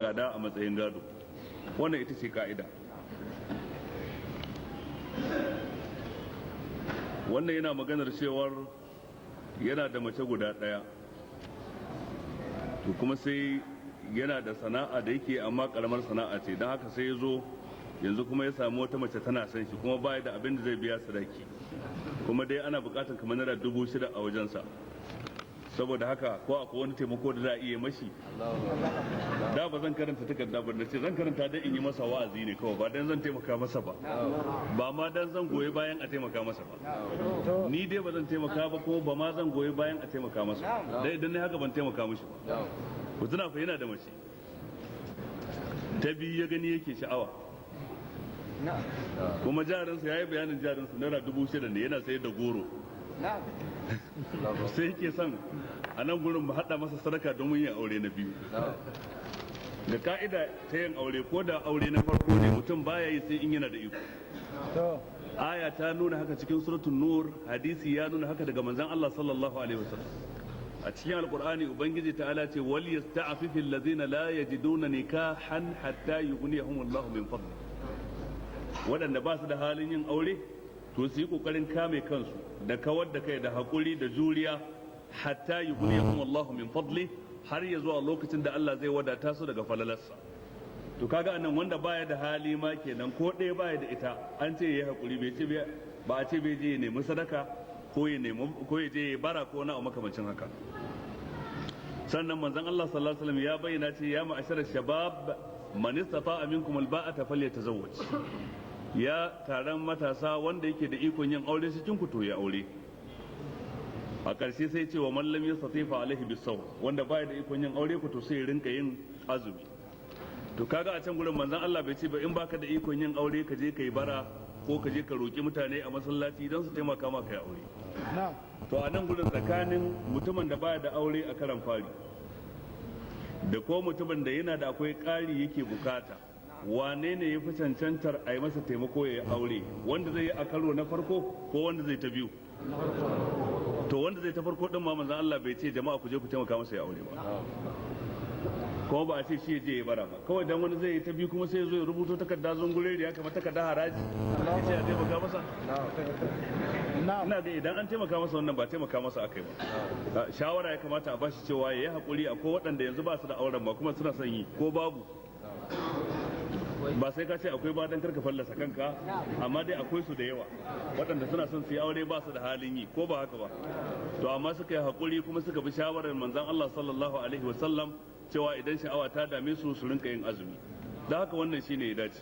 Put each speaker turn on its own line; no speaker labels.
gada a matsayin gado. Wannan ita ce ka'ida. Wannan yana maganar cewar yana da mace guda ɗaya, to kuma sai yana da sana'a da yake amma karamar sana'a ce, don haka sai ya zo yanzu kuma ya samu wata mace tana son shi kuma baya da abin da zai biya sadaki, kuma dai ana bukatar kamar naira 6,000 a wajensa. Saboda haka ko akwai wani taimako da za a iya mashi. Da ba zan karanta takarda ba, ce zan karanta dan in yi masa wa'azi ne kawai, ba dan zan taimaka masa ba, ba ma dan zan goyi bayan a taimaka masa ba. Ni dai ba zan taimaka ba, kuma ba ma zan goyi bayan a taimaka masa ba, dai idan ne haka ban taimaka mishi ba. Ku tuna fa yana da mace ta biyu ya gani yake sha'awa, kuma jarinsa ya yi bayanin jarinsa naira 6,000 ne, yana sayar da goro. Sai yake son a nan gurin mu haɗa masa sadaka domin yin aure na biyu. Da ka'ida ta yin aure, ko da aure na farko ne mutum baya yi sai in yana da iko. Aya ta nuna haka cikin suratul nur, hadisi ya nuna haka daga manzon Allah sallallahu alaihi wasallam. A cikin alqur'ani ubangiji ta'ala ce wal yasta'fifil ladzina la yajiduna nikahan hatta yughniyahumullahu min fadli. Waɗanda ba su da halin yin aure to su yi kokarin kame kansu da kawar da kai da hakuri da juriya hatta yughniyahum Allahu min fadli, har ya zuwa lokacin da Allah zai wadata su daga falalarsa. To kaga anan wanda baya da hali ma kenan, ko ɗaya baya da ita, an ce yayi hakuri, bai ce ba a ce bai je ya nemi sadaka ko ya je ya bara ko na makamancin haka. Sannan manzon Allah sallallahu alaihi wasallam ya bayyana ce ya ma'ashara shabab man istata'a minkum alba'ata falyatazawwaj. Ya taron matasa wanda yake da ikon yin aure cikin ku to ya aure. A ƙarshe sai ce wa mallam ya satifa alaihi bisawm, wanda baya da ikon yin aure ku to sai ya rinka yin azumi. To kaga a can gurin manzon Allah bai ce ba in baka da ikon yin aure ka je kai bara ko ka je ka roki mutane a masallaci don su taimaka maka ya aure. To a nan gurin tsakanin mutumin da baya da aure a karan fari da ko mutumin da yana da akwai ƙari yake bukata, wane ne ya fi cancantar a yi masa taimako ya yi aure, wanda zai yi a karo na farko ko wanda zai ta biyu? To wanda zai ta farko din ma manzon Allah bai ce jama'a ku je ku taimaka masa ya aure ba, kuma ba a ce shi je ya bara ba. Kawai dan wani zai yi ta biyu kuma sai ya zo ya rubuto takarda zungure ya kamar takarda haraji ya ce ya taimaka masa. Ina ga idan an taimaka masa wannan ba taimaka masa akai ba. Shawara ya kamata a bashi cewa ya yi hakuri, akwai waɗanda yanzu ba su da auren ba kuma suna son yi ko babu. Ba sai ka ce akwai ba dan karka fallasa kanka, amma dai akwai su da yawa waɗanda suna son su yi aure ba su da halin yi, ko ba haka ba. To amma suka yi hakuri kuma suka bi shawarar manzon Allah sallallahu alaihi wasallam cewa idan sha'awa ta dame su su rinka yin azumi. Da haka wannan shine ya dace.